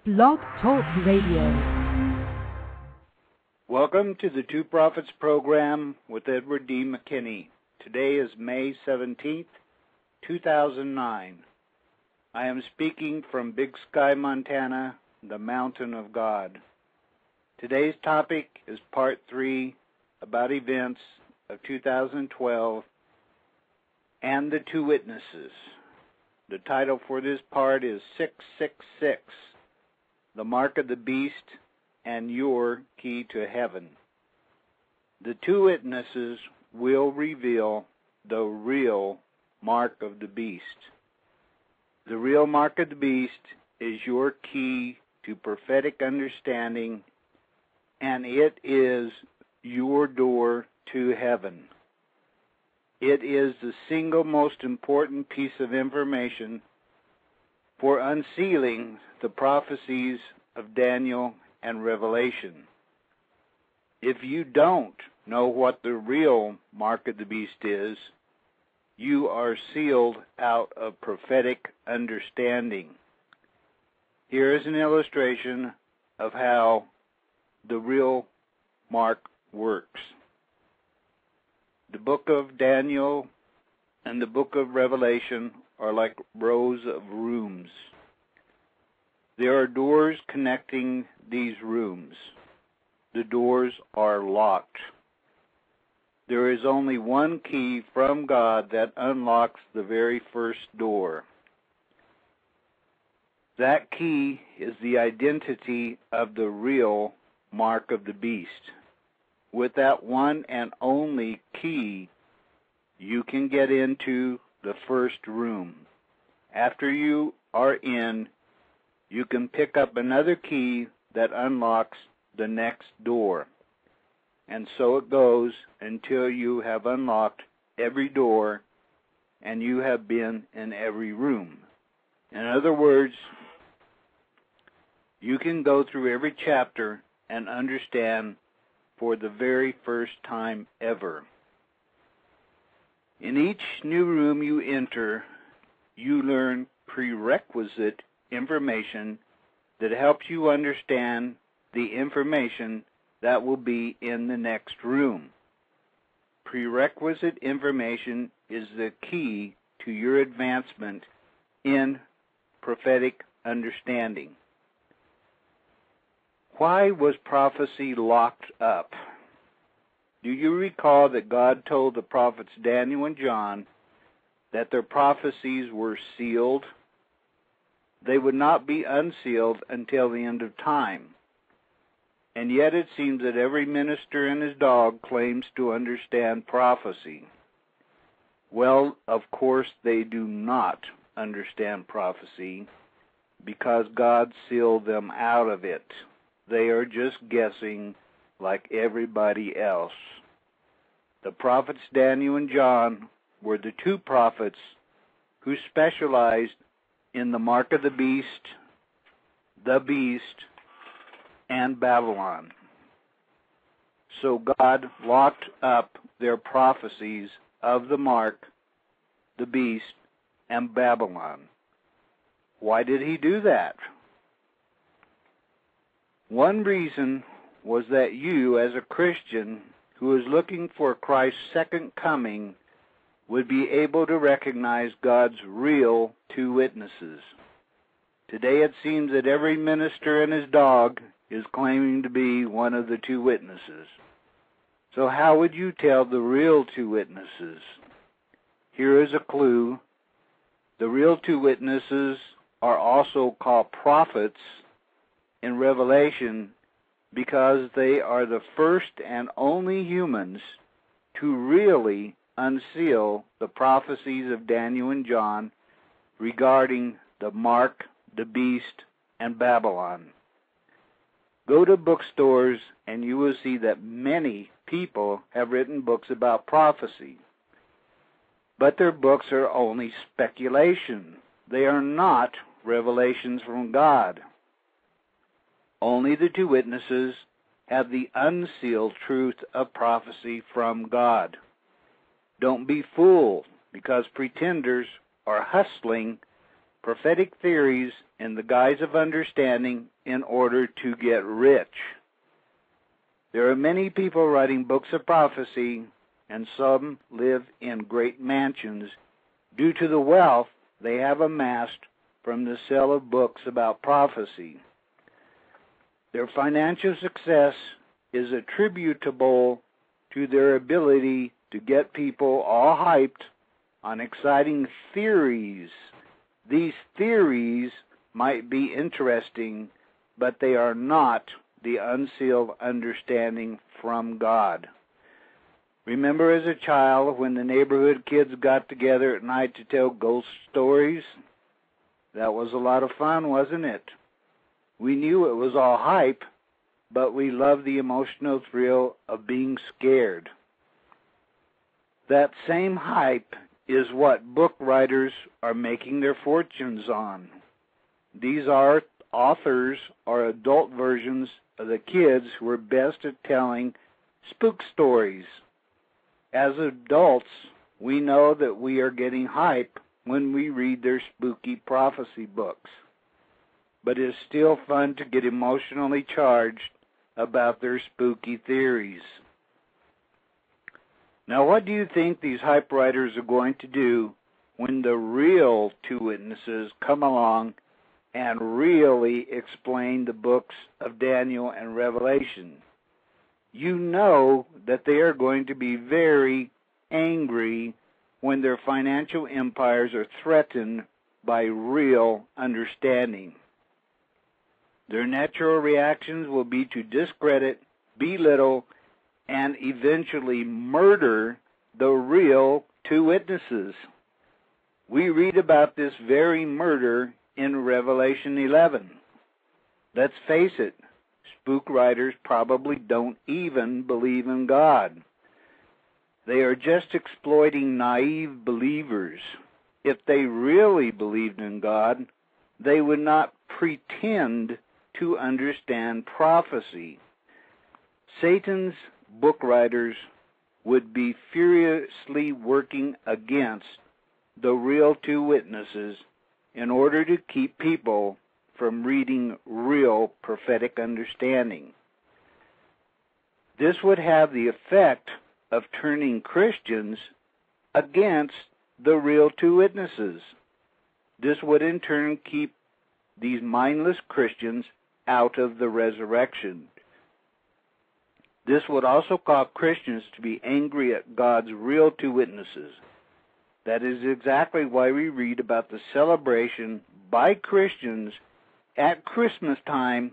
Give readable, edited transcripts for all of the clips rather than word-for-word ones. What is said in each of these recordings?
Blog Talk Radio. Welcome to the Two Prophets program with Edward McKinney. Today is May 17th, 2009. I am speaking from Big Sky, Montana, the Mountain of God. Today's topic is Part 3 about events of 2012 and the two witnesses. The title for this part is 666, the Mark of the Beast and Your Key to Heaven. The two witnesses will reveal the real mark of the beast. The real mark of the beast is your key to prophetic understanding, and it is your door to heaven. It is the single most important piece of information for unsealing the prophecies of Daniel and Revelation. If you don't know what the real mark of the beast is, you are sealed out of prophetic understanding. Here is an illustration of how the real mark works. The book of Daniel and the book of Revelation are like rows of rooms. There are doors connecting these rooms. The doors are locked. There is only one key from God that unlocks the very first door. That key is the identity of the real mark of the beast. With that one and only key, you can get into the first room. After you are in, you can pick up another key that unlocks the next door. And so it goes until you have unlocked every door and you have been in every room. In other words, you can go through every chapter and understand for the very first time ever. In each new room you enter, you learn prerequisite information that helps you understand the information that will be in the next room. Prerequisite information is the key to your advancement in prophetic understanding. Why was prophecy locked up? Do you recall that God told the prophets Daniel and John that their prophecies were sealed? They would not be unsealed until the end of time. And yet it seems that every minister and his dog claims to understand prophecy. Well, of course they do not understand prophecy because God sealed them out of it. They are just guessing like everybody else. The prophets Daniel and John were the two prophets who specialized in the mark of the beast, and Babylon. So God locked up their prophecies of the mark, the beast, and Babylon. Why did he do that? One reason was that you, as a Christian who is looking for Christ's second coming, would be able to recognize God's real two witnesses. Today it seems that every minister and his dog is claiming to be one of the two witnesses. So how would you tell the real two witnesses? Here is a clue. The real two witnesses are also called prophets in Revelation because they are the first and only humans to really unseal the prophecies of Daniel and John regarding the mark, the beast, and Babylon. Go to bookstores and you will see that many people have written books about prophecy. But their books are only speculation. They are not revelations from God. Only the two witnesses have the unsealed truth of prophecy from God. Don't be fooled, because pretenders are hustling prophetic theories in the guise of understanding in order to get rich. There are many people writing books of prophecy, and some live in great mansions due to the wealth they have amassed from the sale of books about prophecy. Their financial success is attributable to their ability to get people all hyped on exciting theories. These theories might be interesting, but they are not the unsealed understanding from God. Remember as a child when the neighborhood kids got together at night to tell ghost stories? That was a lot of fun, wasn't it? We knew it was all hype, but we loved the emotional thrill of being scared. That same hype is what book writers are making their fortunes on. These authors are adult versions of the kids who are best at telling spook stories. As adults, we know that we are getting hype when we read their spooky prophecy books. But it's still fun to get emotionally charged about their spooky theories. Now, what do you think these hype writers are going to do when the real two witnesses come along and really explain the books of Daniel and Revelation? You know that they are going to be very angry when their financial empires are threatened by real understanding. Their natural reactions will be to discredit, belittle, and eventually murder the real two witnesses. We read about this very murder in Revelation 11. Let's face it, spook writers probably don't even believe in God. They are just exploiting naive believers. If they really believed in God, they would not pretend to understand prophecy. Satan's book writers would be furiously working against the real two witnesses in order to keep people from reading real prophetic understanding. This would have the effect of turning Christians against the real two witnesses. This would in turn keep these mindless Christians out of the resurrection. This would also cause Christians to be angry at God's real two witnesses. That is exactly why we read about the celebration by Christians at Christmas time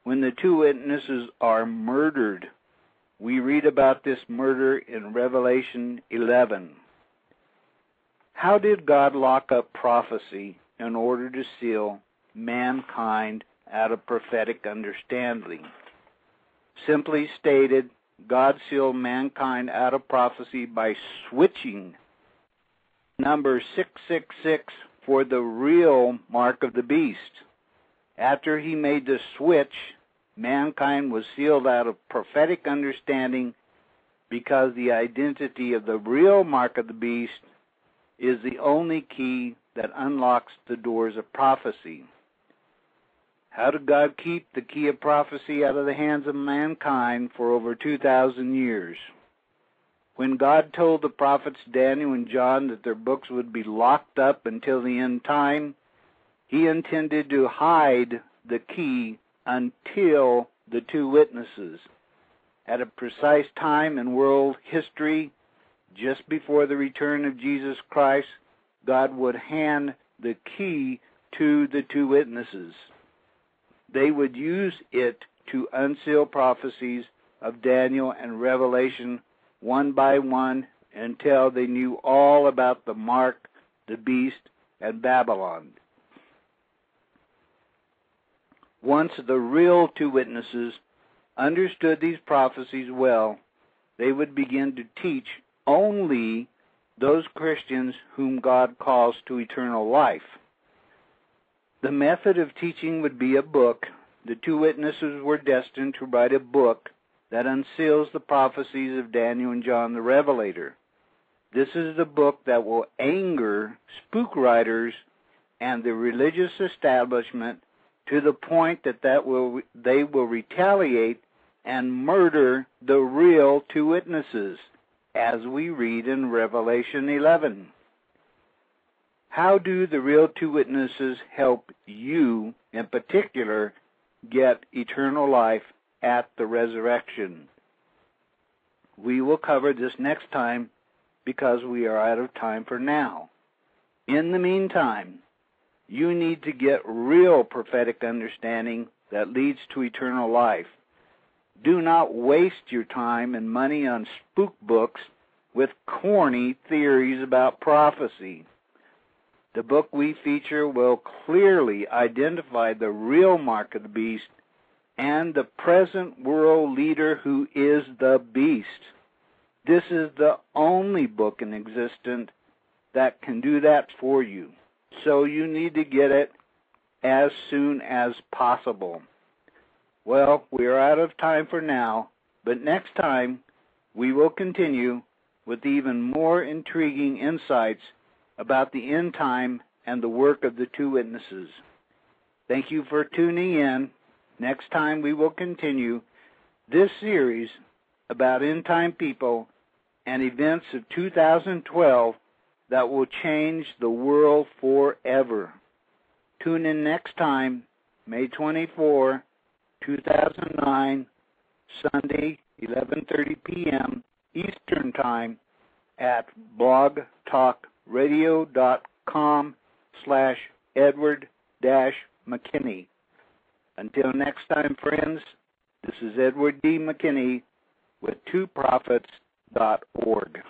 when the two witnesses are murdered. We read about this murder in Revelation 11. How did God lock up prophecy in order to seal mankind out of prophetic understanding? Simply stated, God sealed mankind out of prophecy by switching number 666 for the real mark of the beast. After he made the switch, mankind was sealed out of prophetic understanding because the identity of the real mark of the beast is the only key that unlocks the doors of prophecy. How did God keep the key of prophecy out of the hands of mankind for over 2,000 years? When God told the prophets Daniel and John that their books would be locked up until the end time, he intended to hide the key until the two witnesses. At a precise time in world history, just before the return of Jesus Christ, God would hand the key to the two witnesses. They would use it to unseal prophecies of Daniel and Revelation one by one until they knew all about the mark, the beast, and Babylon. Once the real two witnesses understood these prophecies well, they would begin to teach only those Christians whom God calls to eternal life. The method of teaching would be a book. The two witnesses were destined to write a book that unseals the prophecies of Daniel and John the Revelator. This is the book that will anger spook writers and the religious establishment to the point that they will retaliate and murder the real two witnesses, as we read in Revelation 11. How do the real two witnesses help you, in particular, get eternal life at the resurrection? We will cover this next time because we are out of time for now. In the meantime, you need to get real prophetic understanding that leads to eternal life. Do not waste your time and money on spook books with corny theories about prophecy. The book we feature will clearly identify the real mark of the beast and the present world leader who is the beast. This is the only book in existence that can do that for you. So you need to get it as soon as possible. Well, we are out of time for now, but next time we will continue with even more intriguing insights about the end time and the work of the two witnesses. Thank you for tuning in. Next time we will continue this series about end time people and events of 2012 that will change the world forever. Tune in next time, May 24, 2009, Sunday, 11:30 p.m. Eastern Time at blogtalkradio.com/Edward-McKinney. Until next time, friends, this is Edward D. McKinney with twoprophets.org.